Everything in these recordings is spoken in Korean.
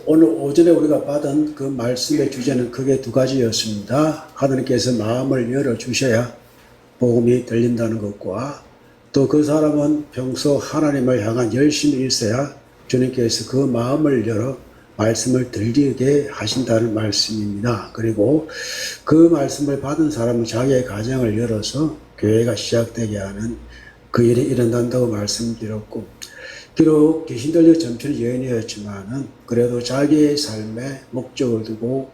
오늘 오전에 우리가 받은 그 말씀의 주제는 크게 두 가지였습니다. 하나님께서 마음을 열어주셔야 복음이 들린다는 것과 또 그 사람은 평소 하나님을 향한 열심이 있어야 주님께서 그 마음을 열어 말씀을 들리게 하신다는 말씀입니다. 그리고 그 말씀을 받은 사람은 자기의 가정을 열어서 교회가 시작되게 하는 그 일이 일어난다고 말씀드렸고, 비록 귀신 들려 점치는 여인이었지만은 그래도 자기의 삶에 목적을 두고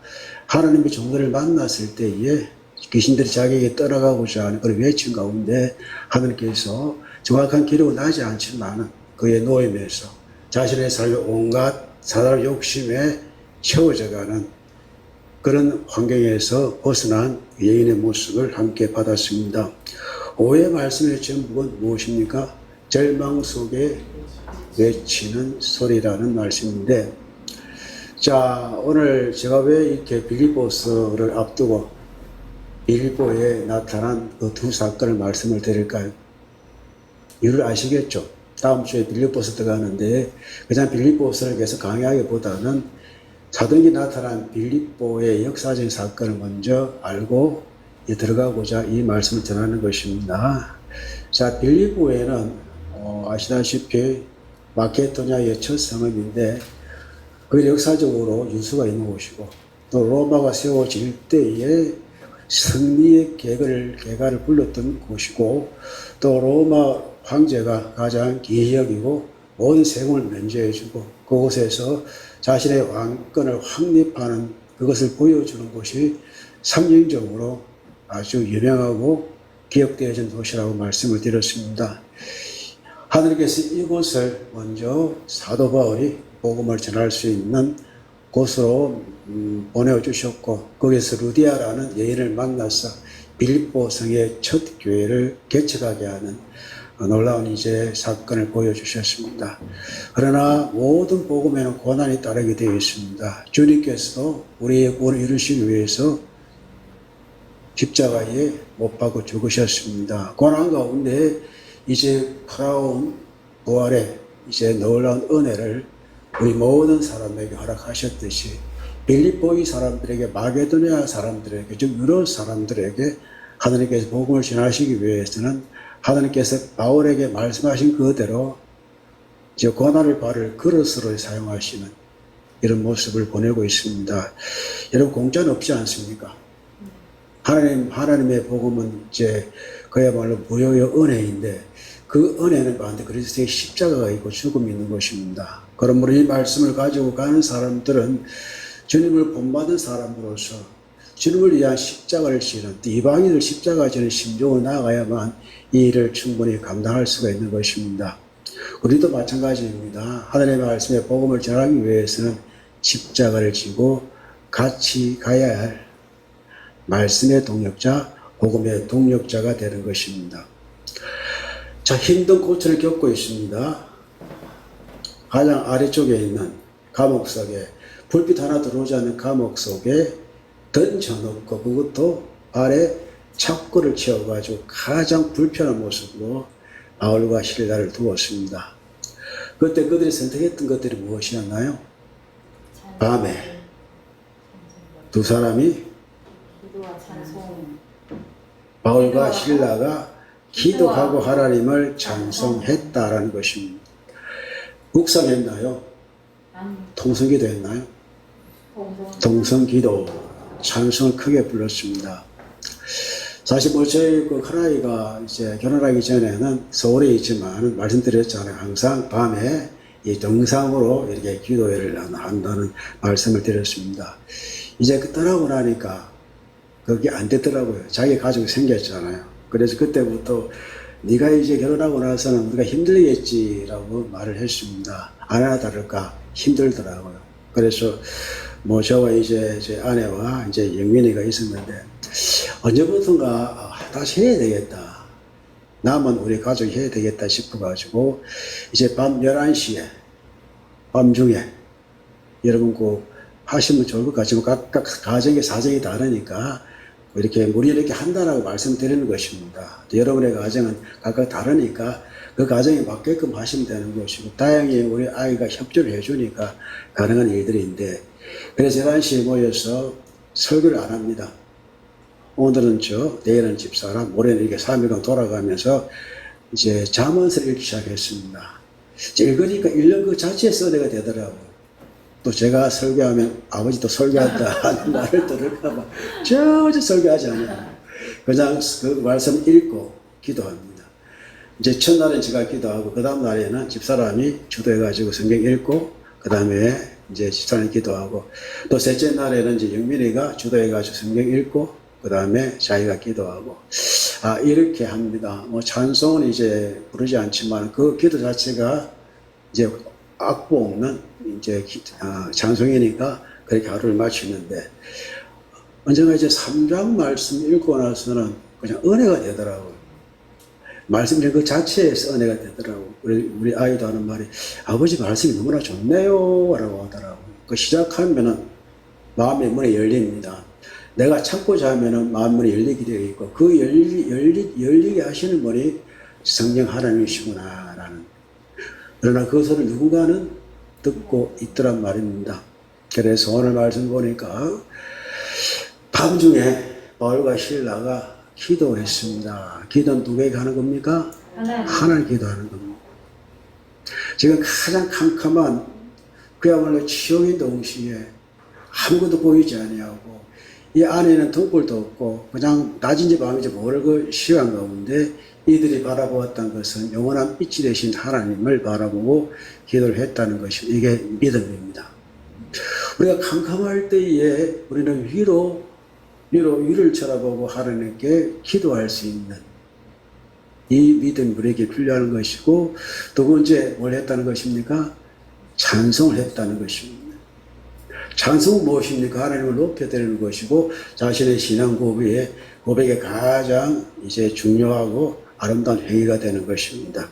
하나님의 종들을 만났을 때에 귀신들이 자기에게 떠나가고자 하는 그런 외침 가운데 하나님께서 정확한 기록은 나지 않지만은 그의 노임에서 자신의 삶의 온갖 사단의 욕심에 채워져가는 그런 환경에서 벗어난 여인의 모습을 함께 받았습니다. 오해 말씀의 전부는 무엇입니까? 절망 속에 외치는 소리라는 말씀인데, 자, 오늘 제가 왜 이렇게 빌립보서를 앞두고 빌립보에 나타난 그 두 사건을 말씀을 드릴까요? 이유를 아시겠죠? 다음 주에 빌립보서 들어가는데 그냥 빌립보서를 계속 강의하기보다는 사도행전에 나타난 빌립보의 역사적인 사건을 먼저 알고 들어가고자 이 말씀을 전하는 것입니다. 자, 빌립보에는 아시다시피 마케도냐의 첫 성읍인데 그 역사적으로 유수가 있는 곳이고 또 로마가 세워질 때에 승리의 개가를 불렀던 곳이고 또 로마 황제가 가장 기여기고 모든 세금을 면제해주고 그곳에서 자신의 왕권을 확립하는 그것을 보여주는 곳이 상징적으로 아주 유명하고 기억되어진 도시라고 말씀을 드렸습니다. 하나님께서 이곳을 먼저 사도 바울이 복음을 전할 수 있는 곳으로 보내주셨고 거기서 루디아라는 여인을 만나서 빌립보 성의 첫 교회를 개척하게 하는 놀라운 이제 사건을 보여주셨습니다. 그러나 모든 복음에는 고난이 따르게 되어 있습니다. 주님께서도 우리의 구원을 이루시기 위해서 십자가에 못 박아 죽으셨습니다. 고난 가운데 이제 파라온 부활의 이제 놀라운 은혜를 우리 모든 사람에게 허락하셨듯이 빌립보의 사람들에게, 마게도냐 사람들에게, 즉 유럽 사람들에게 하나님께서 복음을 전하시기 위해서는 하나님께서 바울에게 말씀하신 그대로 이제 고난을 바를 그릇으로 사용하시는 이런 모습을 보내고 있습니다. 여러분, 공짜는 없지 않습니까? 하나님의 복음은 이제 그야말로 무료의 은혜인데 그 은혜는 반대 그리스도의 십자가가 있고 죽음이 있는 것입니다. 그러므로 이 말씀을 가지고 가는 사람들은 주님을 본받은 사람으로서 주님을 위한 십자가를 지는 이방인을 십자가 지는 심정으로 나아가야만 이 일을 충분히 감당할 수가 있는 것입니다. 우리도 마찬가지입니다. 하나님의 말씀에 복음을 전하기 위해서는 십자가를 지고 같이 가야 할 말씀의 동력자, 복음의 동력자가 되는 것입니다. 자, 힘든 고초를 겪고 있습니다. 가장 아래쪽에 있는 감옥 속에 불빛 하나 들어오지 않는 감옥 속에 던져놓고 그것도 아래 착고를 채워가지고 가장 불편한 모습으로 바울과 실라를 두었습니다. 그때 그들이 선택했던 것들이 무엇이었나요? 밤에 두 사람이 바울과 실라가 기도하고 하나님을 찬송했다라는 것입니다. 묵상했나요? 통성기도 했나요? 통성기도, 찬송을 크게 불렀습니다. 사실 저희 그 큰아이가 이제 결혼하기 전에는 서울에 있지만 말씀드렸잖아요. 항상 밤에 이 정상으로 이렇게 기도회를 한다는 말씀을 드렸습니다. 이제 그 떠나고 나니까 그게 안 되더라고요. 자기 가족이 생겼잖아요. 그래서 그때부터 네가 이제 결혼하고 나서는 우리가 힘들겠지라고 말을 했습니다. 아내나 다를까 힘들더라고요. 그래서 저와 이제 제 아내와 이제 영민이가 있었는데 언제부턴가 다시 해야 되겠다. 남은 우리 가족이 해야 되겠다 싶어가지고 이제 밤 11시에 밤중에 여러분 꼭 하시면 좋을 것 같지만 각각 가정의 사정이 다르니까 이렇게 우리 이렇게 한다라고 말씀드리는 것입니다. 여러분의 가정은 각각 다르니까 그 가정에 맞게끔 하시면 되는 것이고, 다행히 우리 아이가 협조를 해주니까 가능한 일들인데, 그래서 11시에 모여서 설교를 안 합니다. 오늘은 내일은 집사람, 모레는 이렇게 3일간 돌아가면서 이제 잠언서를 읽기 시작했습니다. 읽으니까 1년 그 자체에 써내가 되더라고요. 또 제가 설교하면 아버지도 설교한다 하는 말을 들을까봐 전혀 설교하지 않아요. 그냥 그 말씀 읽고 기도합니다. 이제 첫날은 제가 기도하고, 그 다음 날에는 집사람이 주도해가지고 성경 읽고, 그 다음에 이제 집사람이 기도하고, 또 셋째 날에는 이제 영민이가 주도해가지고 성경 읽고, 그 다음에 자기가 기도하고, 이렇게 합니다. 뭐 찬송은 이제 부르지 않지만 그 기도 자체가 이제 악보 없는 이제 찬송이니까 그렇게 하루를 마치는데, 언젠가 이제 3장 말씀 읽고 나서는 그냥 은혜가 되더라고요. 말씀 읽은 그 자체에서 은혜가 되더라고요. 우리 아이도 하는 말이, 아버지 말씀이 너무나 좋네요 라고 하더라고요. 그 시작하면은 마음의 문이 열립니다. 내가 참고자 하면은 마음 문이 열리게 되어 있고, 그 열리게 하시는 분이 성령 하나님이시구나 라는. 그러나 그것을 누군가는 듣고 있더란 말입니다. 그래서 오늘 말씀 보니까 밤중에 바울과 실라가 기도했습니다. 기도는 누구에게 하는 겁니까? 하나님 기도하는 겁니다. 지금 가장 캄캄한 그야말로 지옥의 동시에 아무것도 보이지 아니하고, 이 안에는 등불도 없고 그냥 낮인지 밤인지 모를 그 시간 가운데 이들이 바라보았던 것은 영원한 빛이 되신 하나님을 바라보고 기도를 했다는 것이, 이게 믿음입니다. 우리가 캄캄할 때에 우리는 위를 쳐다보고 하나님께 기도할 수 있는 이 믿음이 우리에게 필요한 것이고, 두 번째 뭘 했다는 것입니까? 찬송을 했다는 것입니다. 찬송은 무엇입니까? 하나님을 높여드리는 것이고, 자신의 신앙 고백에 가장 이제 중요하고 아름다운 행위가 되는 것입니다.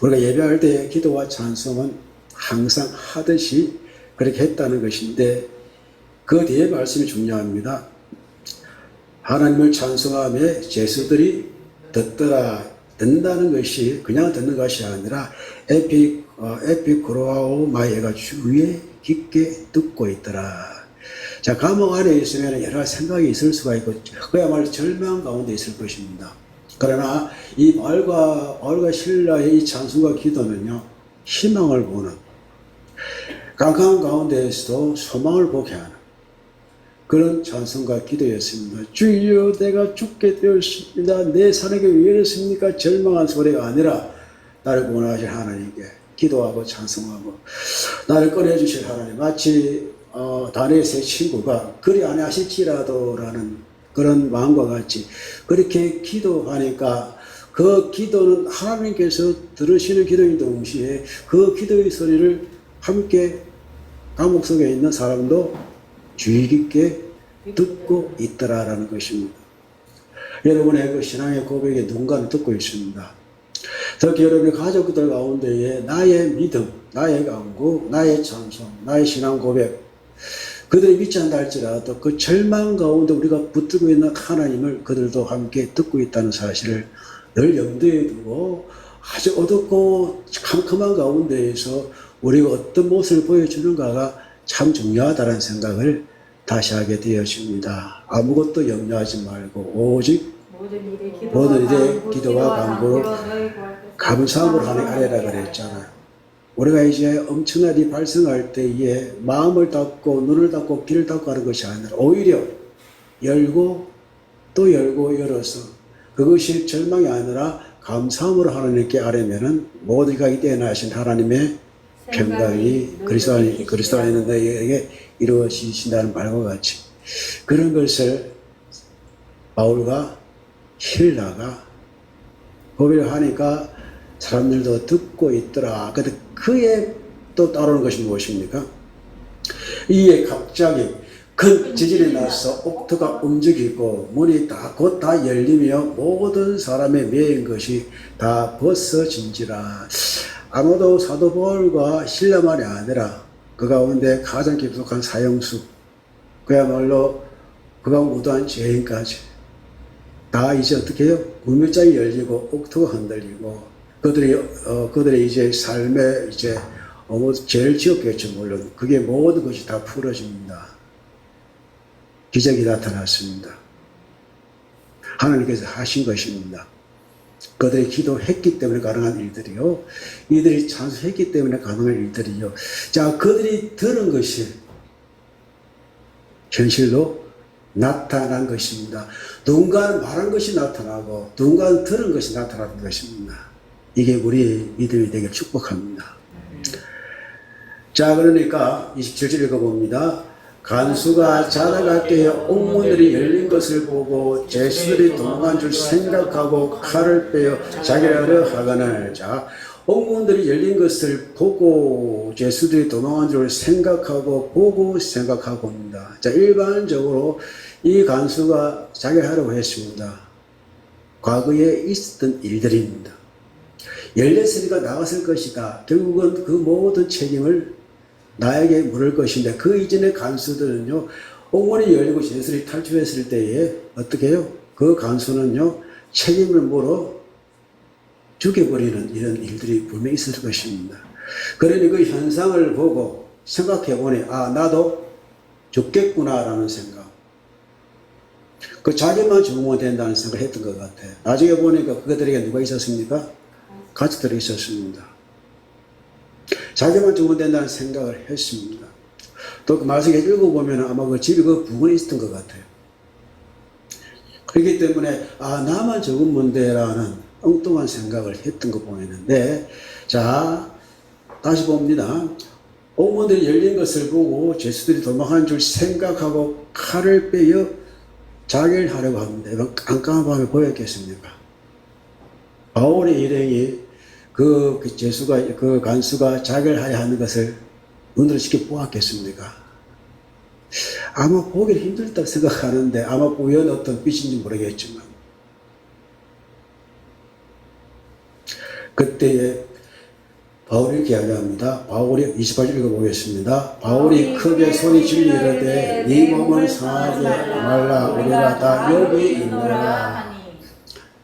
우리가 예배할 때 기도와 찬송은 항상 하듯이 그렇게 했다는 것인데, 그 뒤에 말씀이 중요합니다. 하나님을 찬송하며 제수들이 듣는다는 것이 그냥 듣는 것이 아니라 에피코로아오 마이가 주위에 깊게 듣고 있더라. 자, 감옥 안에 있으면 여러 생각이 있을 수가 있고, 그야말로 절망 가운데 있을 것입니다. 그러나 이 바울과 실라의 이 찬송과 기도는요, 희망을 보는, 깜깜한 가운데에서도 소망을 보게 하는 그런 찬송과 기도였습니다. 주여, 내가 죽게 되었습니다. 내 사는 게 왜 이렇습니까? 절망한 소리가 아니라 나를 구원하실 하나님께 기도하고 찬송하고, 나를 꺼내주실 하나님, 마치 다니엘 세 친구가 그리 안 하실지라도라는 그런 마음과 같이 그렇게 기도하니까, 그 기도는 하나님께서 들으시는 기도인 동시에 그 기도의 소리를 함께 감옥 속에 있는 사람도 주의 깊게 듣고 있더라라는 것입니다. 여러분의 그 신앙의 고백에 누군가는 듣고 있습니다. 특히 여러분의 가족들 가운데에 나의 믿음, 나의 간구, 나의 찬송, 나의 신앙 고백, 그들이 믿지 않다 할지라도 그 절망 가운데 우리가 붙들고 있는 하나님을 그들도 함께 듣고 있다는 사실을 늘 염두에 두고, 아주 어둡고 캄캄한 가운데에서 우리가 어떤 모습을 보여주는가가 참 중요하다는 생각을 다시 하게 되어집니다. 아무것도 염려하지 말고 오직 모든 일에 기도와 간구로 감사함으로 하래라 그랬잖아요. 우리가 이제 엄청나게 발생할 때에 마음을 닫고 눈을 닫고 귀를 닫고 하는 것이 아니라 오히려 열고 또 열고 열어서, 그것이 절망이 아니라 감사함으로 하나님께 아뢰면은 모든 것이 떼어나신 하나님의 평강이 그리스도 안에 있는 너희에게 이루어지신다는 말과 같이, 그런 것을 바울과 실라가 고백을 하니까 사람들도 듣고 있더라. 근데 그에 또 따르는 것이 무엇입니까? 이에 갑자기 큰 지진이 나서 옥토가 움직이고 문이 곧 다 열리며 모든 사람의 매인 것이 다 벗어진지라. 아마도 사도 바울과 실라만이 아니라 그 가운데 가장 깊숙한 사형수, 그야말로 그가 무도한 죄인까지 다 이제 어떻게 해요? 구물장이 열리고 옥토가 흔들리고 그들의 이제 삶에 이제 죄를 지었겠죠. 물론 그게 모든 것이 다 풀어집니다. 기적이 나타났습니다. 하나님께서 하신 것입니다. 그들이 기도했기 때문에 가능한 일들이요. 이들이 찬송했기 때문에 가능한 일들이요. 자, 그들이 들은 것이 현실로 나타난 것입니다. 누군가는 말한 것이 나타나고 누군가는 들은 것이 나타나는 것입니다. 이게 우리의 믿음이 되길 축복합니다. 자, 그러니까 27절 읽어봅니다. 간수가 자다가 깨어 옥문들이 열린 것을 보고 죄수들이 도망한 줄 생각하고 칼을 빼어 자기를 하거늘. 자, 옥문들이 열린 것을 보고 죄수들이 도망한 줄 생각하고 생각합니다. 자, 일반적으로 이 간수가 자기를 하려고 했습니다. 과거에 있었던 일들입니다. 열렸으니까 나갔을 것이다. 결국은 그 모든 책임을 나에게 물을 것인데, 그 이전의 간수들은요, 옥문이 열리고 죄수들이 탈출했을 때에 어떻게 해요? 그 간수는요, 책임을 물어 죽여버리는 이런 일들이 분명히 있을 것입니다. 그러니 그 현상을 보고 생각해보니, 아, 나도 죽겠구나라는 생각. 그 자기만 죽으면 된다는 생각을 했던 것 같아요. 나중에 보니까 그들에게 누가 있었습니까? 가족들이 있었습니다. 자기만 죽으면 된다는 생각을 했습니다. 또 그 말씀을 읽어보면 아마 그 집이 그 부근에 있었던 것 같아요. 그렇기 때문에, 아, 나만 죽으면 돼라는 엉뚱한 생각을 했던 거 보이는데, 자, 다시 봅니다. 옥문들이 열린 것을 보고 죄수들이 도망한 줄 생각하고 칼을 빼어 자결 하려고 합니다. 이건 깜깜한 밤에 보였겠습니까? 바울의 일행이 그 간수가 자결하려 하는 것을 눈으로 직접 보았겠습니까? 아마 보기는 힘들다고 생각하는데, 아마 우연 어떤 빛인지 모르겠지만, 그때에 바울이 이렇게 이야기합니다. 바울이 28절 읽어보겠습니다. 바울이 크게 소리 질러 이르되 네 몸을 상하지 말라, 우리가 다 여기 있노라.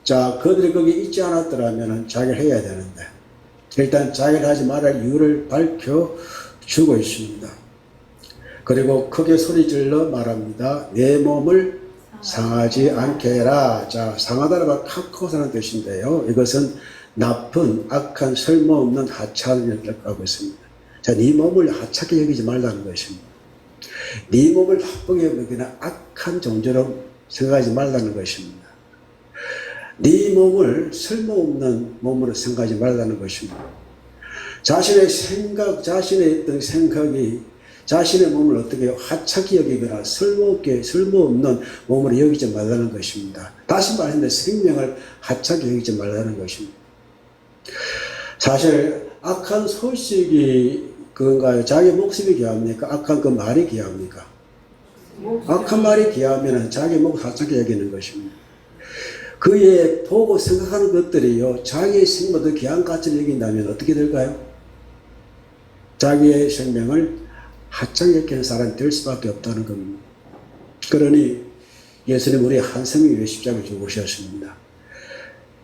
자, 그들이 거기 있지 않았더라면 자결해야 되는데, 일단 자결하지 말할 이유를 밝혀주고 있습니다. 그리고 크게 소리질러 말합니다. 내 몸을 상하지 않게 해라. 자, 상하다는 말 카코사는 뜻인데요. 이것은 나쁜, 악한, 쓸모없는 하찮은 하고 있습니다. 자, 네 몸을 하찮게 여기지 말라는 것입니다. 네 몸을 나쁘게 여기나 악한 존재로 생각하지 말라는 것입니다. 네 몸을 쓸모없는 몸으로 생각하지 말라는 것입니다. 자신의 생각, 자신의 어떤 생각이 자신의 몸을 어떻게 하찮게 여기거나 쓸모없는 몸으로 여기지 말라는 것입니다. 다시 말하는데 생명을 하찮게 여기지 말라는 것입니다. 사실 악한 소식이 그건가요? 자기 목숨이 귀합니까? 악한 그 말이 귀합니까? 악한 말이 귀하면 자기 목을 하찮게 여기는 것입니다. 그의 보고 생각하는 것들이요, 자기의 생명도 귀한 가치를 여긴다면 어떻게 될까요? 자기의 생명을 하찮게 여기는 사람이 될 수밖에 없다는 겁니다. 그러니 예수님 우리 한 생명 위해 십자가를 죽으셨습니다.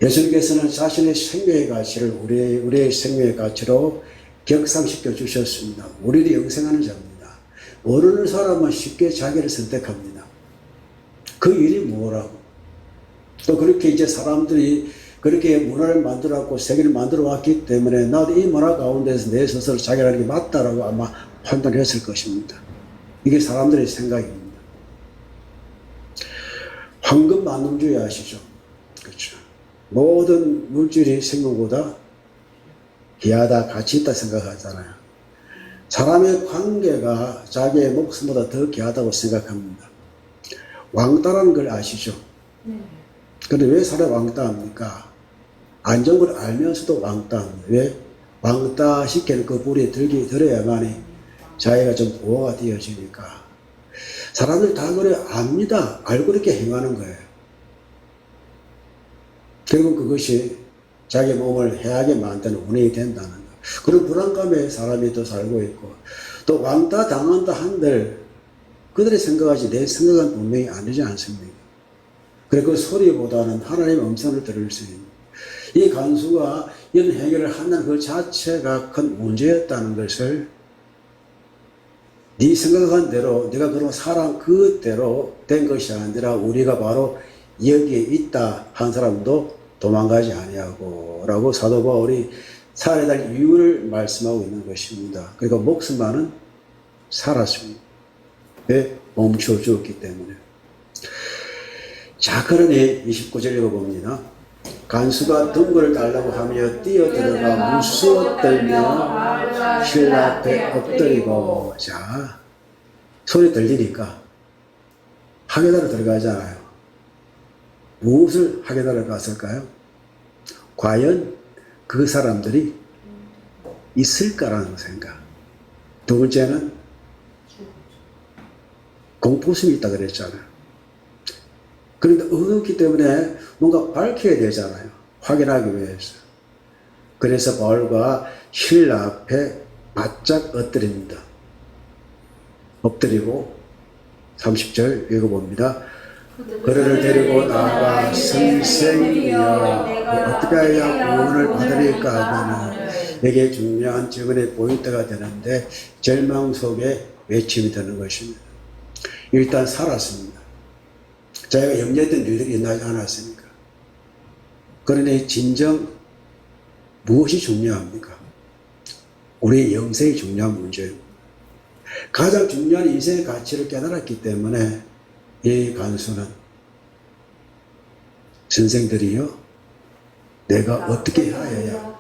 예수님께서는 자신의 생명의 가치를 우리의 생명의 가치로 격상시켜 주셨습니다. 우리를 영생하는 자입니다. 모르는 사람은 쉽게 자기를 선택합니다. 그 일이 뭐라고? 또 그렇게 이제 사람들이 그렇게 문화를 만들어왔고 세계를 만들어 왔기 때문에 나도 이 문화 가운데서 내 스스로 자결하는 게 맞다라고 아마 판단했을 것입니다. 이게 사람들의 생각입니다. 황금 만능주의 아시죠? 그렇죠. 모든 물질이 생명보다 귀하다, 가치 있다 생각하잖아요. 사람의 관계가 자기의 목숨보다 더 귀하다고 생각합니다. 왕따라는 걸 아시죠? 그런데 왜 사람이 왕따합니까? 안 좋은 걸 알면서도 왕따합니다. 왜? 왕따 시키는 그 불에 들어야만이 자기가 좀 보호가 되어지니까. 사람들 다 그래 압니다. 알고 이렇게 행하는 거예요. 결국 그것이 자기 몸을 해하게 만드는 운행이 된다는 거. 그런 불안감에 사람이 또 살고 있고, 또 왕따 당한다 한들 그들이 생각하지 내 생각은 분명히 아니지 않습니까? 그래 그 소리보다는 하나님의 음성을 들을 수 있는 이 간수가 이런 행위를 한다는 그 자체가 큰 문제였다는 것을 네 생각한 대로 네가 그런 사람 그대로 된 것이 아니라 우리가 바로 여기에 있다 한 사람도 도망가지 아니하고 라고 사도 바울이 살아야 될 이유를 말씀하고 있는 것입니다. 그러니까 목숨만은 살았습니다. 왜? 멈춰 주었기 때문에. 자, 그러니 29절 읽어봅니다. 간수가 등불을 달라고 하며 뛰어들어가 무수어 떨며 신라 앞에 엎드리고. 자, 소리 들리니까 하게다로 들어가잖아요. 무엇을 하게다로 갔을까요? 과연 그 사람들이 있을까라는 생각. 두 번째는 공포심이 있다 그랬잖아요. 그런데 어둡기 때문에 뭔가 밝혀야 되잖아요. 확인하기 위해서. 그래서 바울과 신라 앞에 바짝 엎드립니다. 엎드리고 30절 읽어봅니다. 그를 데리고 나아가 선생이여 어떻게 해야 구원을 받으리까 하면은 이게 중요한 증언의 포인트가 되는데 절망 속에 외침이 되는 것입니다. 일단 살았습니다. 자기가 염려했던 일들이 일어나지 않았습니까? 그러니 진정 무엇이 중요합니까? 우리의 영생이 중요한 문제입니다. 가장 중요한 인생의 가치를 깨달았기 때문에 이 간수는 선생들이요 내가 어떻게 하여야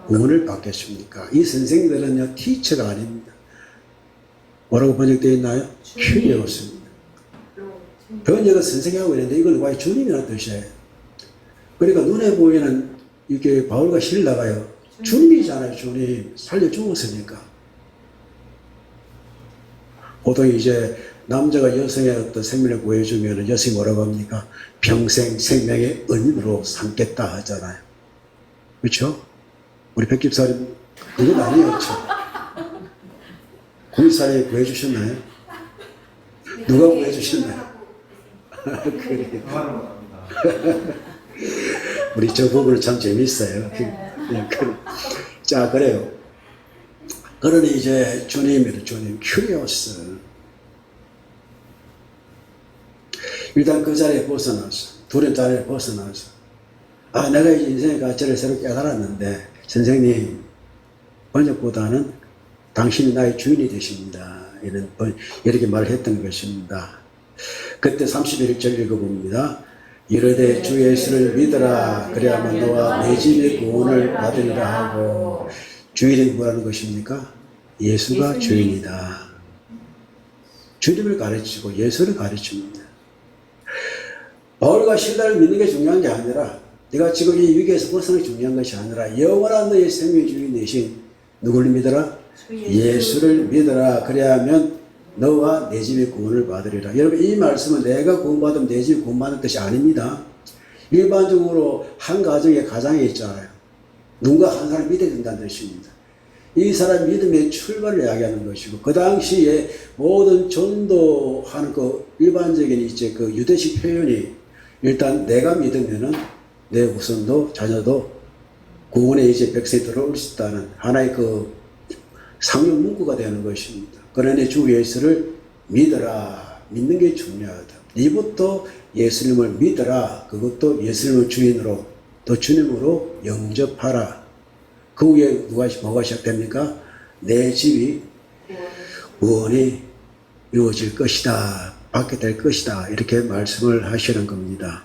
구원을 받겠습니까? 이 선생들은요 티처가 아닙니다. 뭐라고 번역되어 있나요? 큐리였습니다. 번역은 선생하고 있는데 이건 왜 주님이라는 뜻이에요. 그러니까 눈에 보이는 이게 바울과 실라가요 주님이잖아요. 주님 살려 죽었으니까. 보통 이제 남자가 여성의 어떤 생명을 구해주면 여성이 뭐라고 합니까? 평생 생명의 은으로 삼겠다 하잖아요. 그렇죠? 우리 백집사님 그건 아니었죠. 구일사님 구해주셨나요? 누가 구해주셨나요? 그래요. 우리 저 부분은 참 재밌어요. 자, 그래요. 그러니 이제 주님이래, 주님. 큐리오스. 일단 그 자리에 벗어나서, 두려움 자리에 벗어나서, 아, 내가 이제 인생의 가치를 새로 깨달았는데, 선생님, 번역보다는 당신이 나의 주인이 되십니다. 이렇게 말을 했던 것입니다. 그때 31절 읽어봅니다. 이르되 주 예수를 믿으라. 그래야만 너와 내 집의 구원을 받으리라 하고, 주인이 뭐라는 것입니까? 예수가 주인이다. 주님을 가르치고 예수를 가르칩니다. 바울과 신라를 믿는 게 중요한 게 아니라 네가 지금 이 위기에서 벗어나는 게 중요한 것이 아니라 영원한 너의 생명의 주인 되신 누구를 믿어라? 예수를 믿어라. 그래야 하면 너와 내 집의 구원을 받으리라. 여러분 이 말씀은 내가 구원받으면 내 집이 구원받는 뜻이 아닙니다. 일반적으로 한 가정에 가장이 있잖아요. 누군가 한 사람을 믿어야 된다는 뜻입니다. 이 사람 믿음의 출발을 이야기하는 것이고 그 당시에 모든 전도하는 그 일반적인 이제 그 유대식 표현이 일단 내가 믿으면은 내 후손도 자녀도 구원에 이제 백성이 들어올 수 있다는 하나의 그 상용 문구가 되는 것입니다. 그러니 주 예수를 믿어라. 믿는 게 중요하다. 이부터 예수님을 믿어라. 그것도 예수님을 주인으로 또 주님으로 영접하라. 그 후에 뭐가 시작됩니까? 내 집이 구원이 이루어질 것이다. 받게 될 것이다. 이렇게 말씀을 하시는 겁니다.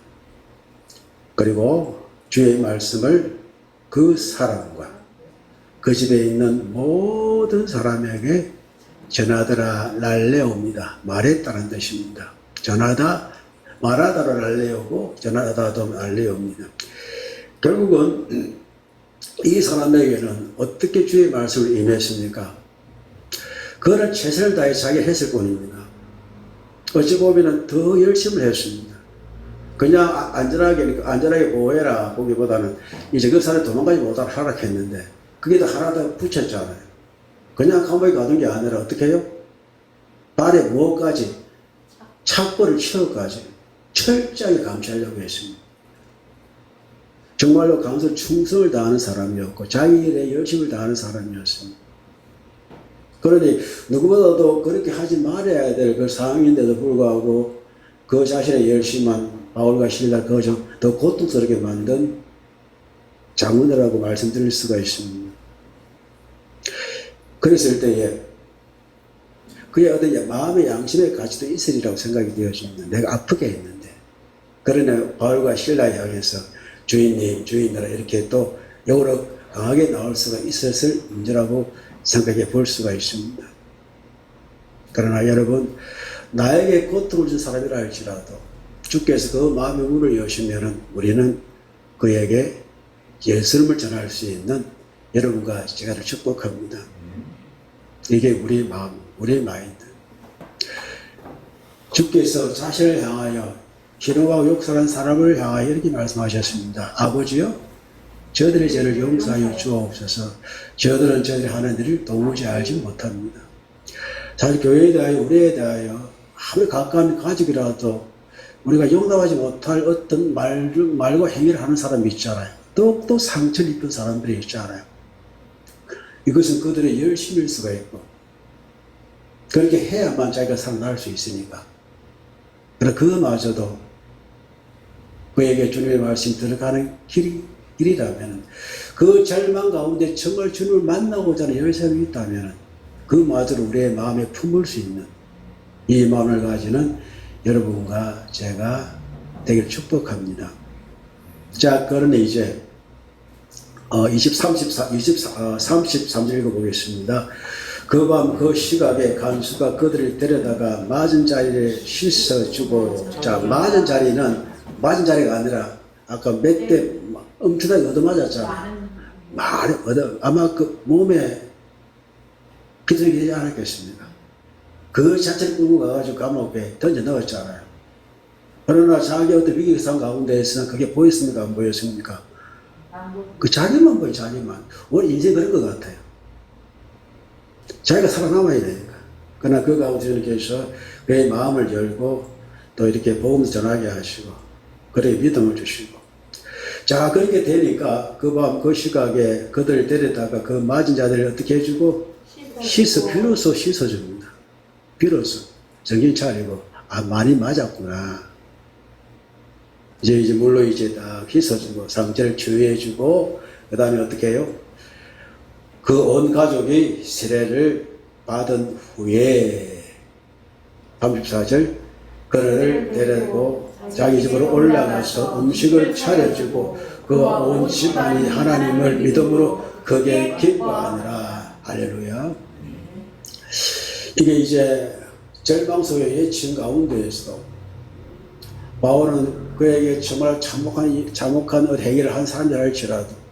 그리고 주의 말씀을 그 사람과 그 집에 있는 모든 사람에게 전하더라 랄레오입니다. 말했다는 뜻입니다. 전하다, 말하다로 랄레오고 전하다도 랄레오입니다. 결국은 이 사람에게는 어떻게 주의 말씀을 임했습니까? 그거는 최선을 다해 자기가 했을 뿐입니다. 어찌 보면 더 열심을 했습니다. 그냥 안전하게 보호해라 보기보다는 이제 그 사람이 도망가지 못하라 하락했는데 그게 더 하나 더 붙였잖아요. 그냥 감옥에 가둔 게 아니라 어떻게 해요? 발에 무엇까지? 착벌을 치러까지 철저하게 감시하려고 했습니다. 정말로 강서 충성을 다하는 사람이었고 자기 일에 열심을 다하는 사람이었습니다. 그러니 누구보다도 그렇게 하지 말아야 될 그 상황인데도 불구하고 그 자신의 열심만 바울과 실라 더 고통스럽게 만든 장군이라고 말씀드릴 수가 있습니다. 그랬을 때에 그의 어떤 마음의 양심의 가치도 있으리라고 생각이 되어집니다. 내가 아프게 했는데. 그러나 바울과 실라에 향해서 주인님, 주인들아 이렇게 또 영어로 강하게 나올 수가 있었을 문제라고 생각해 볼 수가 있습니다. 그러나 여러분, 나에게 고통을 준 사람이라 할지라도 주께서 그 마음의 문을 여시면은 우리는 그에게 예수님을 전할 수 있는 여러분과 제가를 축복합니다. 이게 우리의 마음, 우리의 마인드. 주께서 자신을 향하여 희롱하고 욕설한 사람을 향하여 이렇게 말씀하셨습니다. 아버지요, 저들의 죄를 용서하여 주옵소서. 저들은 저들이 하는 일을 도무지 알지 못합니다. 사실 교회에 대하여 우리에 대하여 아무리 가까운 가족이라도 우리가 용납하지 못할 어떤 말과 행위를 하는 사람이 있잖아요. 또 상처를 입은 사람들이 있잖아요. 이것은 그들의 열심일 수가 있고 그렇게 해야만 자기가 살아날 수 있으니까. 그러나 그마저도 그에게 주님의 말씀이 들어가는 길이라면 그 절망 가운데 정말 주님을 만나고자 하는 열정이 있다면 그마저도 우리의 마음에 품을 수 있는 이 마음을 가지는 여러분과 제가 되길 축복합니다. 자, 그러면 이제 33절 읽어보겠습니다. 그 밤 그 시각에 간수가 그들을 데려다가 맞은 자리에 씻어주고, 자, 맞은 자리가 아니라 아까 몇 대 엄청나게 얻어맞았잖아요. 아마 그 몸에 비틀게 되지 않았겠습니까? 그 자체를 끌고 가가지고 감옥에 던져 넣었잖아요. 그러나 자기 어떤 위기 상황 가운데에서는 그게 보였습니까? 안 보였습니까? 그 자기만 보여, 자기만. 우리 인생 그런 것 같아요. 자기가 살아남아야 되니까. 그러나 그 가운데 이렇게 그의 마음을 열고 또 이렇게 복음을 전하게 하시고 그의 믿음을 주시고. 자, 그렇게 되니까 그 밤 그 시각에 그들을 데려다가 그 맞은 자들을 어떻게 해주고 비로소 씻어줍니다. 비로소 정신 차리고 많이 맞았구나. 이제 물로 이제 딱 씻어주고 상처를 치유해주고 그 다음에 어떻게 해요? 그 온 가족이 세례를 받은 후에 34절 그를 데리고 자기 집으로 올라가서 음식을 차려주고 그와 온 집안이 하나님을 믿음으로 크게 기뻐하느라. 할렐루야. 이게 이제 절망 속의 예친 가운데에서도 바울은 그에게 정말 참혹한 행위를 한 사람이라 할지라도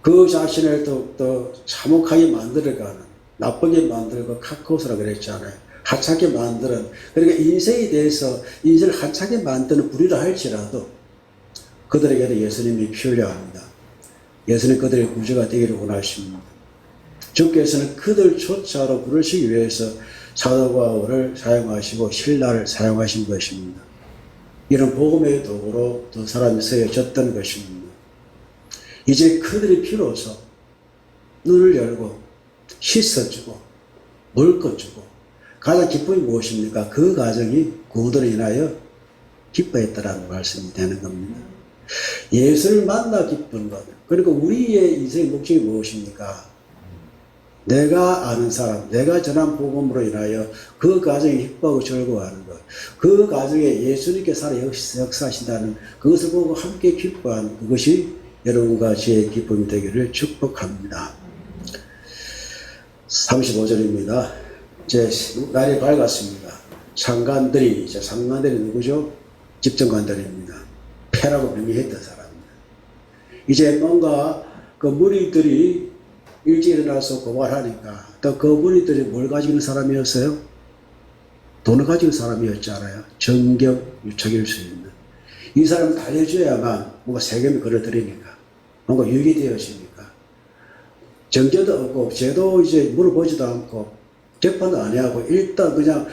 그 자신을 더욱더 참혹하게 만들어가는, 나쁘게 만들고 카코스라 그랬잖아요. 하찮게 만드는, 그러니까 인생에 대해서 인생을 하찮게 만드는 불의라 할지라도 그들에게도 예수님이 필요합니다. 예수님 그들의 구주가 되기를 원하십니다. 주께서는 그들조차로 부르시기 위해서 사도 바울을 사용하시고 신라를 사용하신 것입니다. 이런 복음의 도구로 두 사람이 쓰여졌던 것입니다. 이제 그들이 비로소 눈을 열고 씻어주고 물꺼주고 가장 기쁨이 무엇입니까? 그 가정이 구원으로 인하여 기뻐했다라는 말씀이 되는 겁니다. 예수를 만나 기쁜 것. 그리고 우리의 인생의 목적이 무엇입니까? 내가 아는 사람, 내가 전한 복음으로 인하여 그 가정이 기뻐하고 즐거워하는 것. 그 가정에 예수님께 살아 역사하신다는 그것을 보고 함께 기뻐하는 그것이 여러분과 저의 기쁨이 되기를 축복합니다. 35절입니다. 이제 날이 밝았습니다. 상관들이 누구죠? 집정관들입니다. 패라고 명명했던 사람입니다. 이제 뭔가 그 무리들이 일찍 일어나서 고발하니까 또 그 무리들이 뭘 가지고 있는 사람이었어요? 돈을 가지고 있는 사람이었잖아요. 정경유착일 수 있는. 이 사람을 달래줘야만 뭔가 세금이 걸어들이니까 뭔가 유익이 되어지니까 정죄도 없고 죄도 이제 물어보지도 않고 재판도 안 해하고 일단 그냥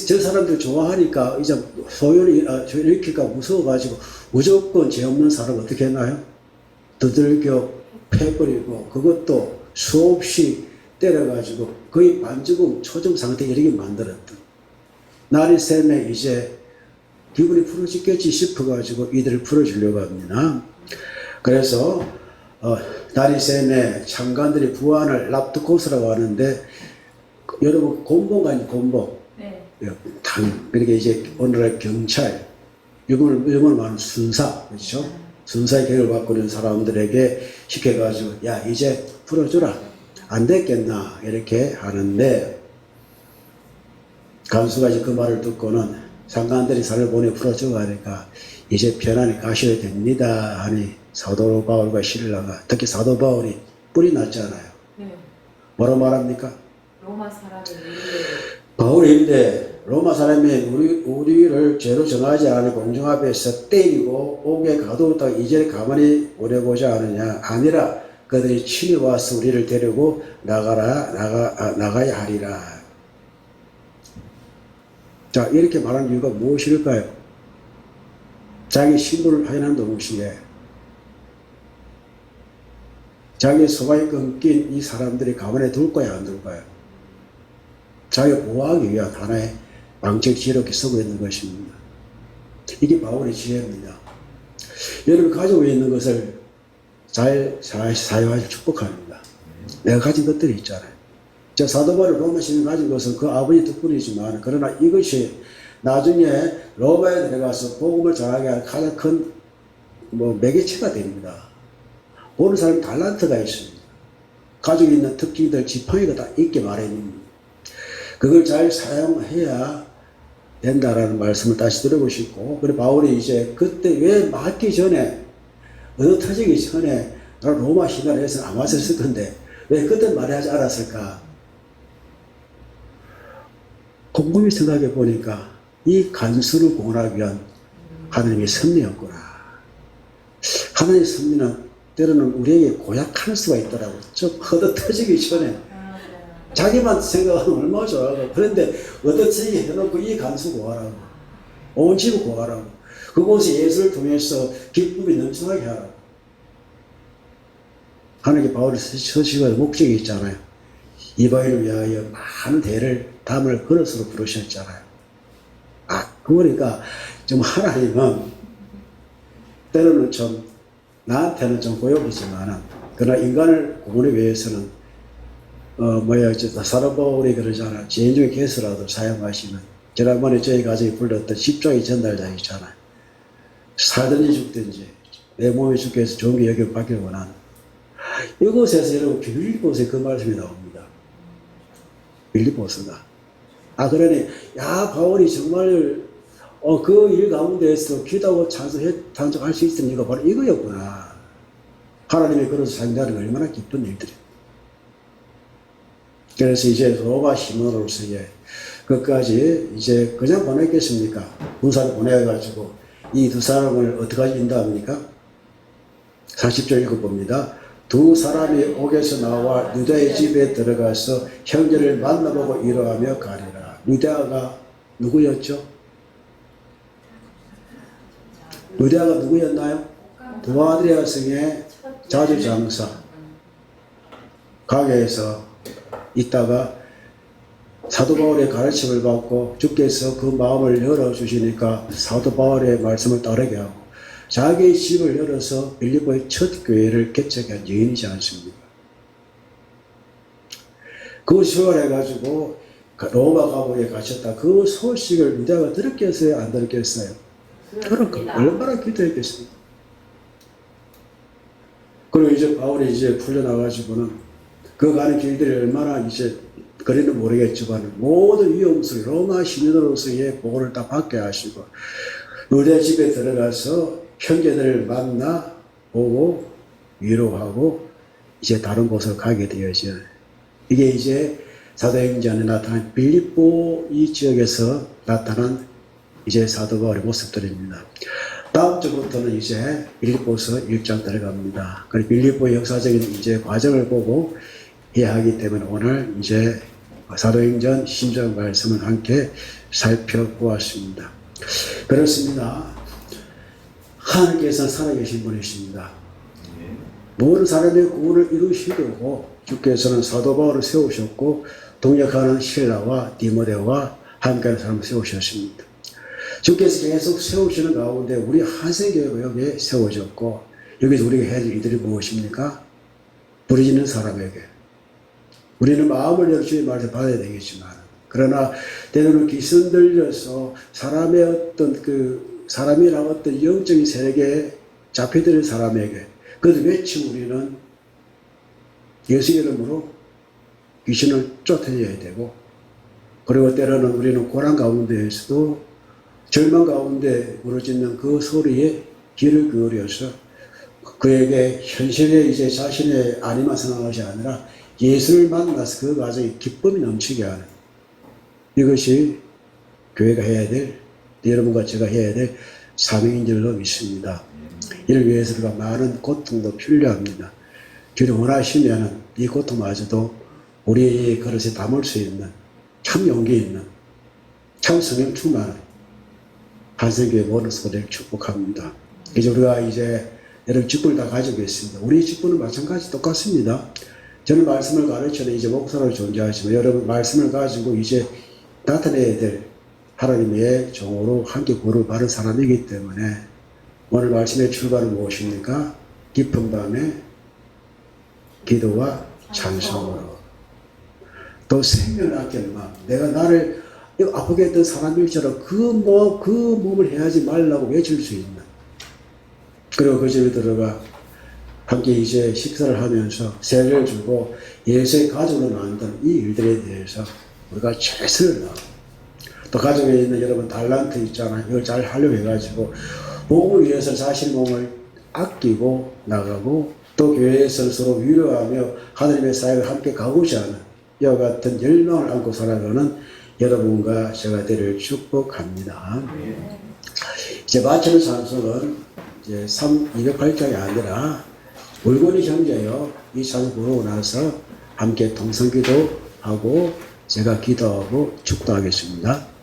저 사람들 좋아하니까 이제 소연이 일으킬까 무서워가지고 무조건 죄 없는 사람 어떻게 했나요? 두들겨 패버리고 그것도 수없이 때려가지고 거의 반죽음 초점 상태에 이르게 만들었던 날이 새면 이제 기분이 풀어지겠지 싶어가지고 이들을 풀어주려고 합니다. 그래서 날이 새면 장관들이 부안을 랍두코스라고 하는데 여러분 곤봉가 아니 곤봉 네. 그렇게 이제 오늘날 경찰 일본을 말하는 순사 그렇죠? 순사의 계를 받고 있는 사람들에게 시켜가지고 야 이제 풀어주라 안 됐겠나 이렇게 하는데 간수가 이제 그 말을 듣고는 장관들이 살을 보내 풀어주고 하니까 이제 편안히 가셔야 됩니다 하니 사도 바울과 신라가 특히 사도 바울이 뿔이 났잖아요. 네. 뭐라고 말합니까? 로마 사람이 바울인데 로마 사람이 우리를 죄로 정하지 않은 공중 앞에서 때리고 옥에 가두었다가 이제 가만히 보내보자 하느냐 아니라 그들이 친히 와서 우리를 데리고 나가야 하리라. 자 이렇게 말하는 이유가 무엇일까요? 자기 신분을 확인한 동시에 자기 소관이 끊긴 이 사람들이 가만히 둘 거야 안 둘 거야? 자기 보호하기 위한 하나의 방책 지혜롭게 쓰고 있는 것입니다. 이게 바울의 지혜입니다. 여러분 가지고 있는 것을 잘 사용하시 축복합니다. 내가 가진 것들이 있잖아요. 저 사도 바울 로마 시민이 가진 것은 그 아버지 덕분이지만 그러나 이것이 나중에 로마에 들어가서 복음을 전하게 하는 가장 큰 매개체가 됩니다. 보는 사람이 달란트가 있습니다. 가지고 있는 특징들 지팡이가 다 있게 마련입니다. 그걸 잘 사용해야 된다라는 말씀을 다시 드리고 싶고, 그리고 바울이 이제 그때 왜 맞기 전에, 얻어터지기 전에 로마 시간에서 안 왔었을 건데, 왜 그때 말하지 않았을까? 곰곰이 생각해 보니까 이 간수를 공헌하기 위한 하나님의 섭리였구나. 하나님의 섭리는 때로는 우리에게 고약할 수가 있더라고요. 좀 얻어터지기 전에. 자기만 생각하면 얼마나 좋아하고. 그런데 얻어지게 해놓고 이 간수 구하라고. 온 집을 구하라고. 그곳에 예수를 통해서 기쁨이 넘쳐나게 하라고. 하나님께 바울이 서식할 목적이 있잖아요. 이방인을 위하여 많은 담을 그릇으로 부르셨잖아요. 그러니까 좀 하나님은 때로는 좀 나한테는 좀 고역이지만은 그러나 인간을 구원하기 위해서는 사도 바울이 그러잖아. 죄인 중에 개수라도 사용하시면 지난번에 저희 가족이 불렀던 십자가의 전달자 있잖아요. 살든지 죽든지 내 몸이 죽게 해서 좋은 게 여기 받기를 원하는 이곳에서 여러분 빌립보서에 그 말씀이 나옵니다. 빌립보서가 그러니 바울이 정말 그 일 가운데에서 기도하고 찬송할 수 있던 이유가 바로 이거였구나. 하나님의 그릇을 상대하는 얼마나 기쁜 일들이에요. 그래서 이제 로마 시민으로서의 끝까지 이제 그냥 보냈겠습니까? 군사를 보내가지고 이 두 사람을 어떻게 인도합니까? 40절 읽어봅니다. 두 사람이 옥에서 나와 유다의 집에 들어가서 형제를 만나보고 이러하며 가리라. 유다가 누구였죠? 유다가 누구였나요? 두아드리아 성의 자주장사. 가게에서 있다가 사도 바울의 가르침을 받고 주께서 그 마음을 열어주시니까 사도 바울의 말씀을 따르게 하고 자기의 집을 열어서 빌립보의 첫 교회를 개척한 여인이지 않습니까? 그 시월해가지고 로마 감옥에 갇혔다. 그 소식을 유다가 들었겠어요? 안 들었겠어요? 그러니까 얼마나 기도했겠습니까? 그리고 이제 바울이 이제 풀려나가지고는 그 가는 길들이 얼마나 이제 거리는 모르겠지만 모든 위험 속에 로마 시민으로서의 보호를 다 받게 하시고 유대 집에 들어가서 형제들을 만나 보고 위로하고 이제 다른 곳으로 가게 되어져. 이게 이제 사도행전에 나타난 빌립보 이 지역에서 나타난 이제 사도 바울의 모습들입니다. 다음 주부터는 이제 빌립보서 1장 들어갑니다. 그리고 빌립보의 역사적인 이제 과정을 보고 해야 하기 때문에 오늘 이제 사도행전 10장 말씀을 함께 살펴보았습니다. 그렇습니다. 하나님께서 살아계신 분이십니다. 모든 사람의 구원을 이루시려고 주께서는 사도 바울을 세우셨고 동역하는 실라와 디모데와 함께하는 사람을 세우셨습니다. 주께서 계속 세우시는 가운데 우리 한세교회가 여기에 세워졌고 여기서 우리가 해야 할 일들이 무엇입니까? 부르짖는 사람에게 우리는 마음을 열어 주의 말을 받아야 되겠지만 그러나 때로는 기선 들려서 사람의 어떤 사람이란 어떤 영적인 세력에 잡혀드는 사람에게 그것을 외치고 우리는 예수 이름으로 귀신을 쫓아내야 되고 그리고 때로는 우리는 고난 가운데에서도 절망 가운데 부르짖는 그 소리에 귀를 기울여서 그에게 현실에 이제 자신의 안위만 생각하지 아니라 예수를 만나서 그 과정에 기쁨이 넘치게 하는 이것이 교회가 해야 될 여러분과 제가 해야 될 사명인 줄로 믿습니다. 이를 위해서 우리가 많은 고통도 필요합니다. 주님 원하시면 이 고통마저도 우리의 그릇에 담을 수 있는 참 용기 있는 참 성령 충만한 한성교회 모든 소리를 축복합니다. 이제 우리가 이제 여러분 직분을 다 가지고 있습니다. 우리 직분은 마찬가지 똑같습니다. 저는 말씀을 가르치는 이제 목사로 존재하지만 여러분 말씀을 가지고 이제 나타내야 될 하나님의 종으로 함께 구원을 받은 사람이기 때문에 오늘 말씀의 출발은 무엇입니까? 깊은 밤에 기도와 찬송으로 또 생명을 아끼는 마음 내가 나를 아프게 했던 사람일처럼 그 몸을 해하지 말라고 외칠 수 있는 그리고 그 집에 들어가 함께 이제 식사를 하면서 세례를 주고 예수의 가족으로 만든 이 일들에 대해서 우리가 최선을 다하고 또 가정에 있는 여러분 달란트 있잖아요. 이걸 잘 하려고 해가지고 복음을 위해서 자신 몸을 아끼고 나가고 또 교회에서 서로 위로하며 하나님의 사역을 함께 가고자 하는 이와 같은 열망을 안고 살아가는 여러분과 제가 되를 축복합니다. 이제 마치는 찬송은 이제 208장이 아니라 물건이 형제여 이 찬송 부르고 나서 함께 동성기도하고 제가 기도하고 축도하겠습니다.